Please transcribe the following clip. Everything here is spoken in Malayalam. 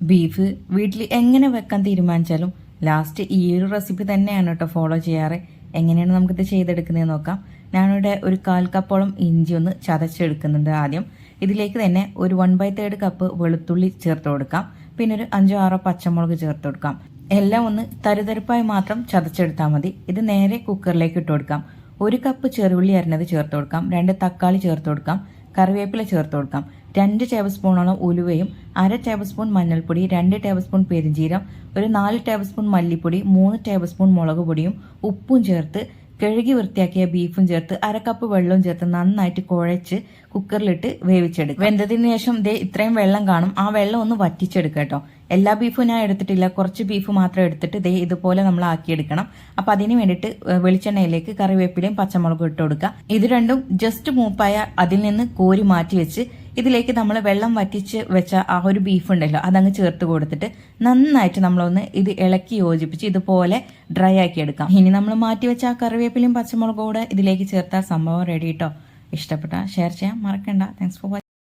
ബീഫ് വീട്ടിൽ എങ്ങനെ വെക്കാൻ തീരുമാനിച്ചാലും ലാസ്റ്റ് ഈ ഒരു റെസിപ്പി തന്നെയാണ് കേട്ടോ ഫോളോ ചെയ്യാറ്. എങ്ങനെയാണ് നമുക്കിത് ചെയ്തെടുക്കുന്നത് നോക്കാം. ഞാനിവിടെ ഒരു 1/4 കപ്പോളം ഇഞ്ചി ഒന്ന് ചതച്ചെടുക്കുന്നുണ്ട്. ആദ്യം ഇതിലേക്ക് തന്നെ ഒരു 1/3 കപ്പ് വെളുത്തുള്ളി ചേർത്ത് കൊടുക്കാം. പിന്നെ ഒരു 5-6 പച്ചമുളക് ചേർത്ത് കൊടുക്കാം. എല്ലാം ഒന്ന് തരിതരിപ്പായി മാത്രം ചതച്ചെടുത്താൽ മതി. ഇത് നേരെ കുക്കറിലേക്ക് ഇട്ട് കൊടുക്കാം. 1 കപ്പ് ചെറുള്ളി അരിഞ്ഞത് ചേർത്ത് കൊടുക്കാം. 2 തക്കാളി ചേർത്ത് കൊടുക്കാം. കറിവേപ്പില ചേർത്ത് കൊടുക്കാം. 2 ടേബിൾ സ്പൂണോളം ഉലുവയും 1/2 ടേബിൾ സ്പൂൺ മഞ്ഞൾപ്പൊടി, 2 ടേബിൾ സ്പൂൺ പെരിഞ്ജീരം, ഒരു 4 ടേബിൾ സ്പൂൺ മല്ലിപ്പൊടി, 3 ടേബിൾ സ്പൂൺ മുളക് പൊടിയും ഉപ്പും ചേർത്ത് കഴുകി വൃത്തിയാക്കിയ ബീഫും ചേർത്ത് 1/2 കപ്പ് വെള്ളവും ചേർത്ത് നന്നായിട്ട് കുഴച്ച് കുക്കറിലിട്ട് വേവിച്ചെടുക്കും. വെന്തതിന് ശേഷം ദേ ഇത്രയും വെള്ളം കാണും. ആ വെള്ളം ഒന്ന് വറ്റിച്ചെടുക്കുക കേട്ടോ. എല്ലാ ബീഫും ഞാൻ എടുത്തിട്ടില്ല, കുറച്ച് ബീഫ് മാത്രം എടുത്തിട്ട് ദേ ഇതുപോലെ നമ്മൾ ആക്കിയെടുക്കണം. അപ്പൊ അതിന് വേണ്ടിയിട്ട് വെളിച്ചെണ്ണയിലേക്ക് കറിവേപ്പിലയും പച്ചമുളകും ഇട്ട് കൊടുക്കുക. ഇത് രണ്ടും ജസ്റ്റ് മൂപ്പായ അതിൽ നിന്ന് കോരി മാറ്റി വെച്ച് ഇതിലേക്ക് നമ്മൾ വെള്ളം വറ്റിച്ച് വെച്ച ആ ഒരു ബീഫ് ഉണ്ടല്ലോ അതങ്ങ് ചേർത്ത് കൊടുത്തിട്ട് നന്നായിട്ട് നമ്മളൊന്ന് ഇത് ഇളക്കി യോജിപ്പിച്ച് ഇതുപോലെ ഡ്രൈ ആക്കി എടുക്കാം. ഇനി നമ്മൾ മാറ്റി വെച്ച ആ കറിവേപ്പിലയും പച്ചമുളകും കൂടെ ഇതിലേക്ക് ചേർത്താൽ സംഭവം റെഡി കേട്ടോ. ഇഷ്ടപ്പെട്ട ഷെയർ ചെയ്യാൻ മറക്കണ്ട. Thanks for watching.